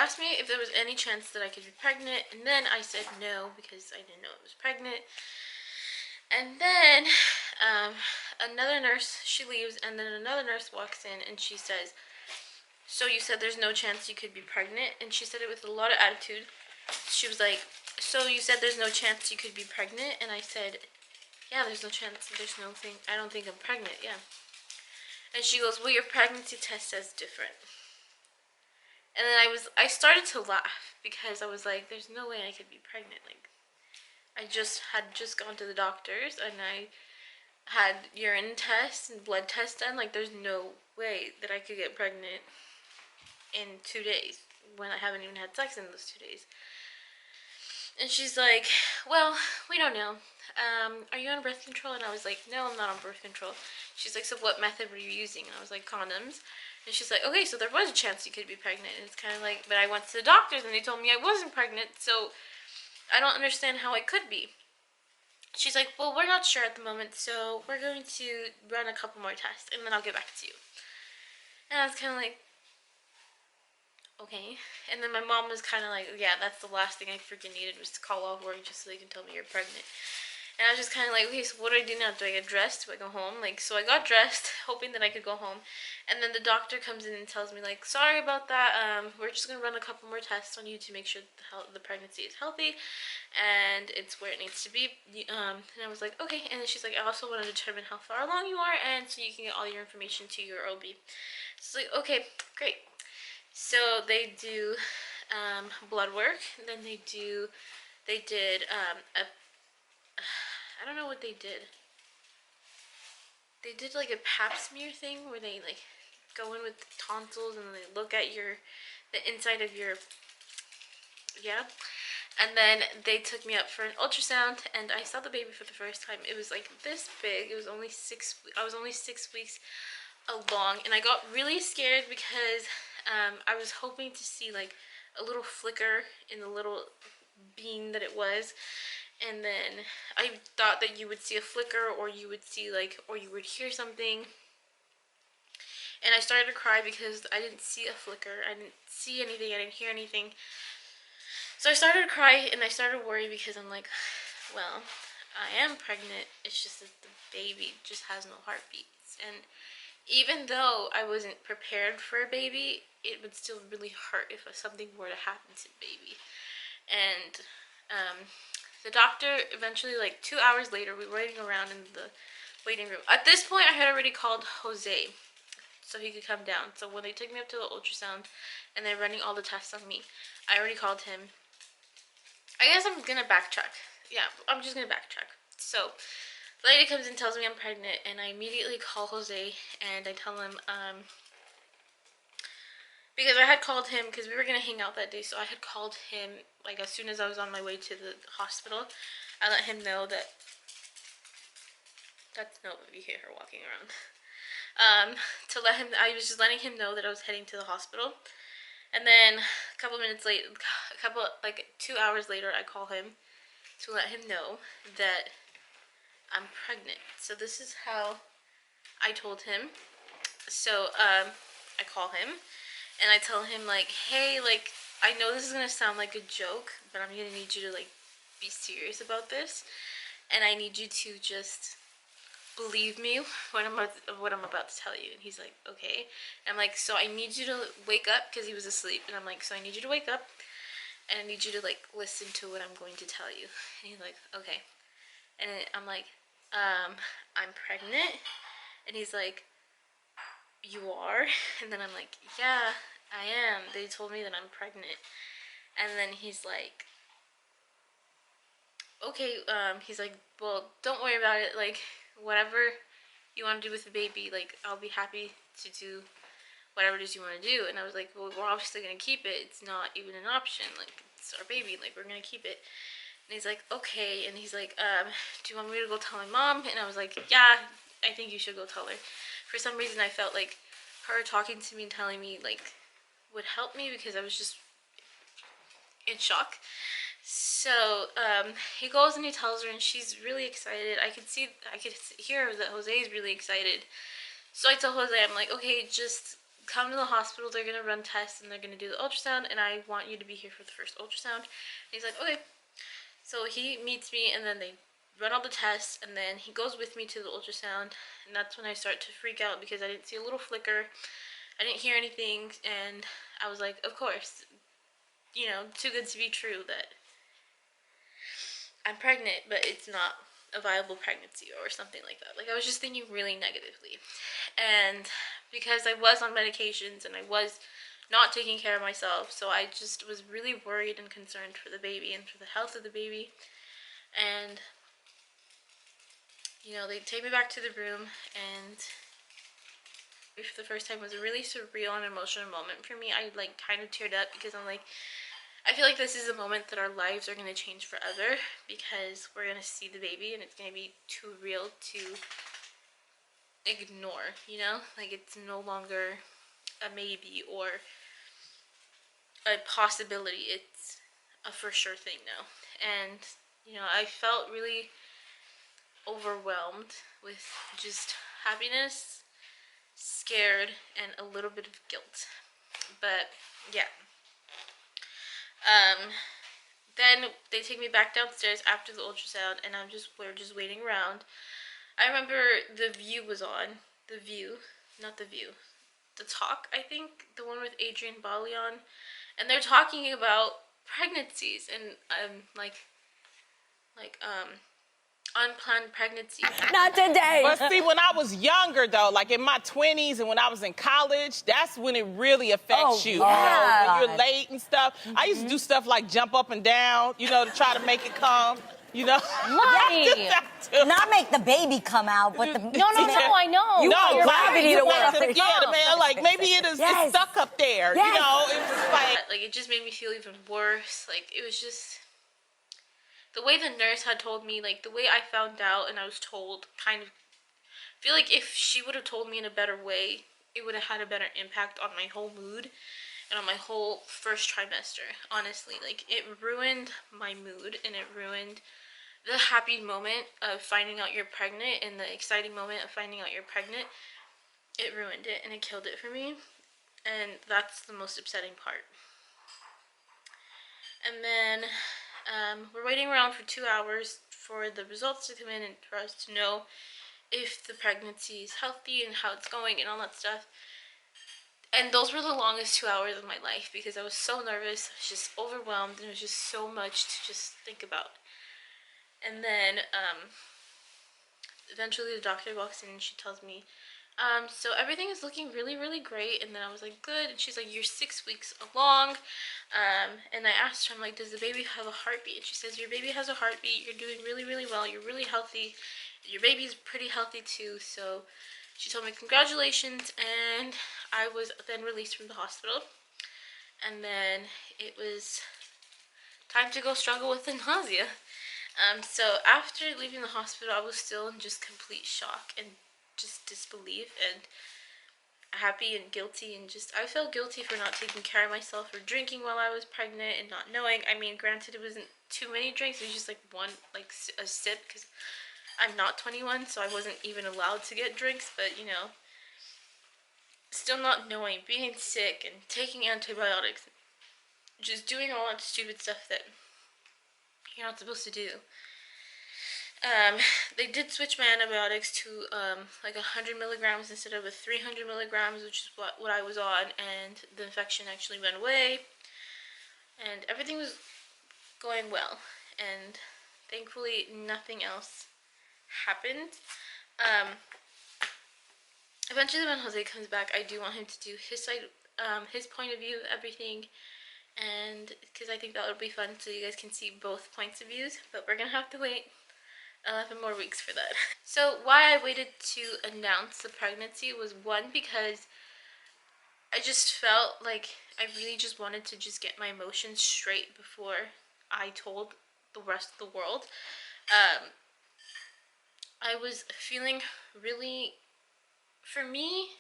asked me if there was any chance that I could be pregnant, and then I said no because I didn't know I was pregnant. And then another nurse, she leaves, and then another nurse walks in and she says, so you said there's no chance you could be pregnant? And she said it with a lot of attitude. She was like, so you said there's no chance you could be pregnant? And I said, yeah, there's no chance. There's no thing. I don't think I'm pregnant. Yeah. And she goes, well, your pregnancy test says different. And then I started to laugh because I was like, there's no way I could be pregnant. Like, I had just gone to the doctors and I had urine tests and blood tests done. Like, there's no way that I could get pregnant in 2 days when I haven't even had sex in those 2 days. And she's like, well, we don't know. Are you on birth control? And I was like, no, I'm not on birth control. She's like, so what method were you using? And I was like, condoms. And she's like, okay, so there was a chance you could be pregnant. And it's kind of like, but I went to the doctors and they told me I wasn't pregnant, so I don't understand how I could be. She's like, well, we're not sure at the moment, so we're going to run a couple more tests and then I'll get back to you. And I was kind of like, okay. And then my mom was kind of like, yeah, that's the last thing I freaking needed was to call off work just so they can tell me you're pregnant. And I was just kind of like, okay, so what do I do now? Do I get dressed? Do I go home? Like, so I got dressed, hoping that I could go home. And then the doctor comes in and tells me, like, sorry about that. We're just going to run a couple more tests on you to make sure the pregnancy is healthy and it's where it needs to be. And I was like, okay. And then she's like, I also want to determine how far along you are and so you can get all your information to your OB. So it's like, okay, great. So they do blood work. Then they did I don't know what they did. They did like a pap smear thing where they like go in with the tonsils and they look at the inside of your, yeah. And then they took me up for an ultrasound and I saw the baby for the first time. It was like this big. It was only I was only 6 weeks along, and I got really scared because I was hoping to see like a little flicker in the little bean that it was. And then I thought that you would see a flicker or you would see like, or you would hear something. And I started to cry because I didn't see a flicker. I didn't see anything. I didn't hear anything. So I started to cry and I started to worry because I'm like, well, I am pregnant. It's just that the baby just has no heartbeats. And even though I wasn't prepared for a baby, it would still really hurt if something were to happen to the baby. And the doctor eventually, like 2 hours later, we were waiting around in the waiting room. At this point, I had already called Jose so he could come down. So when they took me up to the ultrasound and they're running all the tests on me, I already called him. I guess I'm gonna backtrack. Yeah, I'm just gonna backtrack. So the lady comes and tells me I'm pregnant, and I immediately call Jose and I tell him, because I had called him because we were gonna hang out that day, so I had called him like as soon as I was on my way to the hospital. I let him know that that's nobody here walking around. To let him, I was just letting him know that I was heading to the hospital. And then a couple minutes later, like 2 hours later, I call him to let him know that I'm pregnant. So this is how I told him. So I call him and I tell him like, hey, like, I know this is gonna sound like a joke, but I'm gonna need you to like be serious about this, and I need you to just believe me when what I'm about to tell you. And he's like, okay. And I'm like, so I need you to wake up, because he was asleep, and I'm like, so I need you to wake up and I need you to like listen to what I'm going to tell you. And he's like, okay. And I'm like, I'm pregnant. And he's like, you are? And then I'm like, yeah, I am. They told me that I'm pregnant. And then he's like, okay. He's like, well, don't worry about it, like, whatever you want to do with the baby, like, I'll be happy to do whatever it is you want to do. And I was like, well, we're obviously gonna keep it. It's not even an option, like, it's our baby, like, we're gonna keep it. And he's like, okay. And he's like, do you want me to go tell my mom? And I was like, yeah, I think you should go tell her. For some reason I felt like her talking to me and telling me like would help me, because I was just in shock. So he goes and he tells her, and she's really excited. I could hear that Jose is really excited. So I tell Jose, I'm like, okay, just come to the hospital, they're gonna run tests and they're gonna do the ultrasound, and I want you to be here for the first ultrasound. And he's like, okay. So he meets me, and then they run all the tests, and then he goes with me to the ultrasound, and that's when I start to freak out because I didn't see a little flicker, I didn't hear anything, and I was like, of course, you know, too good to be true that I'm pregnant, but it's not a viable pregnancy or something like that. Like, I was just thinking really negatively. And because I was on medications and I was not taking care of myself, so I just was really worried and concerned for the baby and for the health of the baby. And, you know, they take me back to the room, and for the first time was a really surreal and emotional moment for me. I like kind of teared up because I'm like, I feel like this is a moment that our lives are going to change forever, because we're going to see the baby and it's going to be too real to ignore, you know? Like, it's no longer a maybe or a possibility. It's a for sure thing now. And, you know, I felt really overwhelmed with just happiness, scared, and a little bit of guilt. But, yeah. Then they take me back downstairs after the ultrasound, and we're just waiting around. I remember The View was on. The View, not The View. The Talk, I think, the one with Adrian Bali on, and they're talking about pregnancies and unplanned pregnancy. Not today. But see, when I was younger, though, like in my 20s and when I was in college, that's when it really affects you. Yeah. You know, when you're late and stuff. I used to do stuff like jump up and down, you know, to try to make it come. You know, Right. Not make the baby come out, but the No, I know. No, gravity to want where it to, yeah, man, like maybe it's stuck up there. Yes. You know, it was like it just made me feel even worse. Like, it was just the way the nurse had told me, like the way I found out and I was told, kind of feel like if she would have told me in a better way, it would have had a better impact on my whole mood and on my whole first trimester. Honestly, like, it ruined my mood, and it ruined the happy moment of finding out you're pregnant and the exciting moment of finding out you're pregnant. It ruined it, and it killed it for me, and that's the most upsetting part. And then we're waiting around for 2 hours for the results to come in and for us to know if the pregnancy is healthy and how it's going and all that stuff. And those were the longest 2 hours of my life because I was so nervous, I was just overwhelmed, and it was just so much to just think about. And then eventually the doctor walks in and she tells me, so everything is looking really, really great. And then I was like, good. And she's like, you're 6 weeks along. And I asked her, I'm like, does the baby have a heartbeat? And she says, your baby has a heartbeat. You're doing really, really well. You're really healthy. Your baby's pretty healthy too. So she told me congratulations. And I was then released from the hospital. And then it was time to go struggle with the nausea. So after leaving the hospital, I was still in just complete shock and just disbelief and happy and guilty, and just I felt guilty for not taking care of myself or drinking while I was pregnant and not knowing. I mean, granted, it wasn't too many drinks, it was just like one, like a sip, because I'm not 21, so I wasn't even allowed to get drinks. But, you know, still not knowing, being sick and taking antibiotics, just doing all that stupid stuff that you're not supposed to do. They did switch my antibiotics to like 100 milligrams instead of a 300 milligrams, which is what I was on, and the infection actually went away, and everything was going well, and thankfully nothing else happened. Eventually when Jose comes back, I do want him to do his side, his point of view of everything, and because I think that would be fun so you guys can see both points of views, but we're gonna have to wait 11 more weeks for that. So why I waited to announce the pregnancy was, one, because I just felt like I really just wanted to just get my emotions straight before I told the rest of the world. I was feeling really, for me,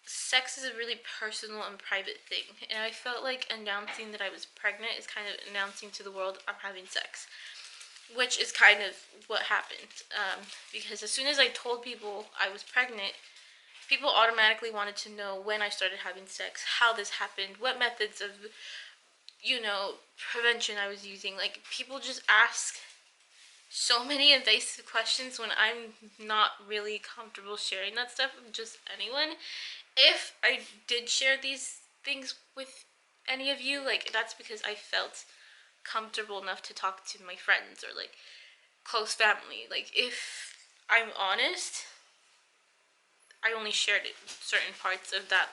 sex is a really personal and private thing, and I felt like announcing that I was pregnant is kind of announcing to the world I'm having sex. Which is kind of what happened, because as soon as I told people I was pregnant, people automatically wanted to know when I started having sex, how this happened, what methods of, prevention I was using. Like, people just ask so many invasive questions when I'm not really comfortable sharing that stuff with just anyone. If I did share these things with any of you, like, that's because I felt comfortable enough to talk to my friends or like close family. Like, if I'm honest, I only shared it, certain parts of that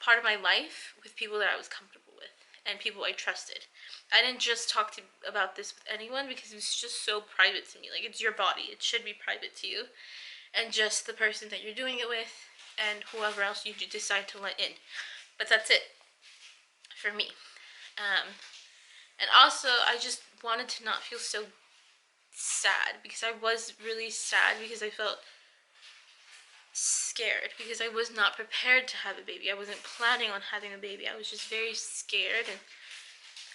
part of my life with people that I was comfortable with and people I trusted. I didn't just talk about this with anyone because it was just so private to me. Like, it's your body, it should be private to you, and just the person that you're doing it with and whoever else you decide to let in. But that's it for me. And also, I just wanted to not feel so sad, because I was really sad because I felt scared because I was not prepared to have a baby. I wasn't planning on having a baby. I was just very scared, and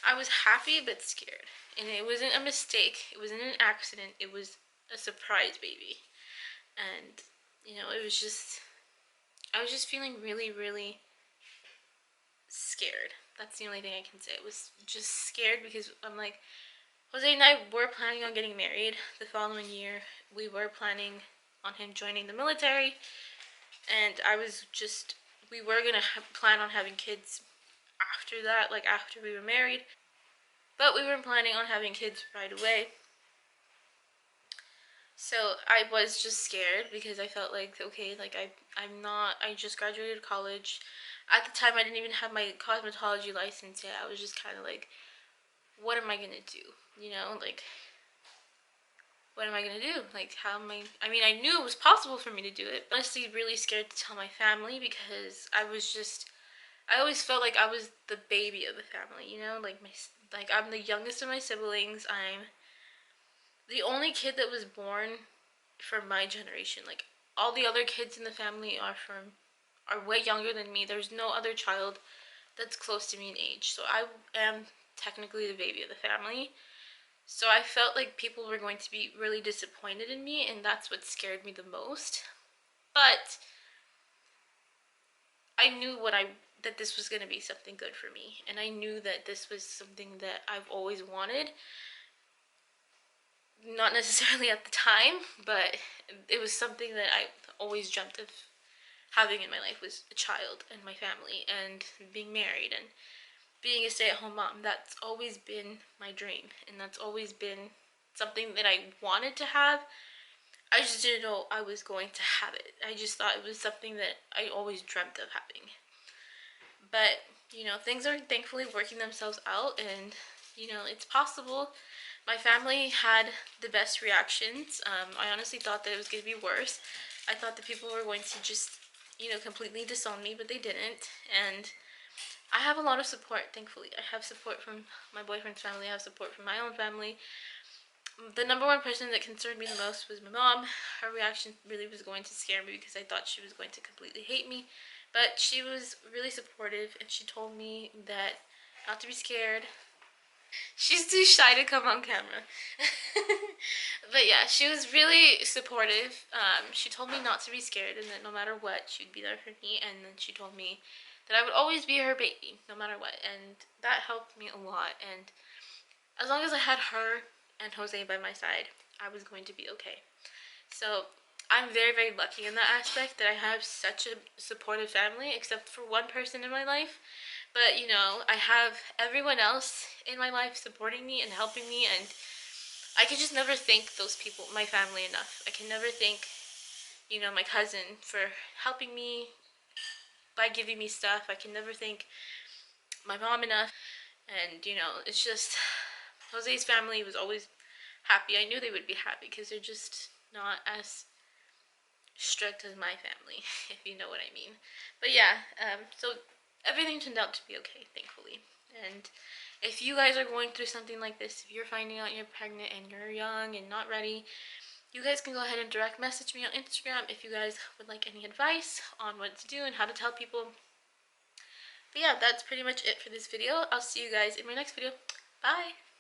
I was happy but scared. And it wasn't a mistake. It wasn't an accident. It was a surprise baby. And it was just, I was just feeling really, really scared. That's the only thing I can say. I was just scared because I'm like, Jose and I were planning on getting married the following year. We were planning on him joining the military, and we were gonna plan on having kids after that, like after we were married, but we weren't planning on having kids right away. So I was just scared because I felt like, okay, like I just graduated college. At the time, I didn't even have my cosmetology license yet. I was just kind of like, what am I gonna do? Like, what am I gonna do? Like, how am I mean, I knew it was possible for me to do it, but honestly really scared to tell my family because I always felt like I was the baby of the family, like I'm the youngest of my siblings. I'm the only kid that was born from my generation. Like, all the other kids in the family are way younger than me. There's no other child that's close to me in age. So I am technically the baby of the family. So I felt like people were going to be really disappointed in me, and that's what scared me the most. But I knew that this was going to be something good for me, and I knew that this was something that I've always wanted. Not necessarily at the time, but it was something that I always dreamt of having in my life, was a child and my family and being married and being a stay-at-home mom. That's always been my dream, and that's always been something that I wanted to have. I just didn't know I was going to have it. I just thought it was something that I always dreamt of having. But, things are thankfully working themselves out, and, it's possible. My family had the best reactions. I honestly thought that it was going to be worse. I thought that people were going to just, completely disown me, but they didn't. And I have a lot of support, thankfully. I have support from my boyfriend's family. I have support from my own family. The number one person that concerned me the most was my mom. Her reaction really was going to scare me because I thought she was going to completely hate me. But she was really supportive, and she told me that not to be scared. She's too shy to come on camera. But yeah, she was really supportive. She told me not to be scared and that no matter what, she'd be there for me. And then she told me that I would always be her baby, no matter what. And that helped me a lot. And as long as I had her and Jose by my side, I was going to be okay. So I'm very, very lucky in that aspect, that I have such a supportive family, except for one person in my life. But, I have everyone else in my life supporting me and helping me, and I can just never thank those people, my family, enough. I can never thank, my cousin for helping me by giving me stuff. I can never thank my mom enough. And, it's just, Jose's family was always happy. I knew they would be happy because they're just not as strict as my family, if you know what I mean. But yeah, so everything turned out to be okay, thankfully. And if you guys are going through something like this, if you're finding out you're pregnant and you're young and not ready, you guys can go ahead and direct message me on Instagram if you guys would like any advice on what to do and how to tell people. But yeah, that's pretty much it for this video. I'll see you guys in my next video. Bye!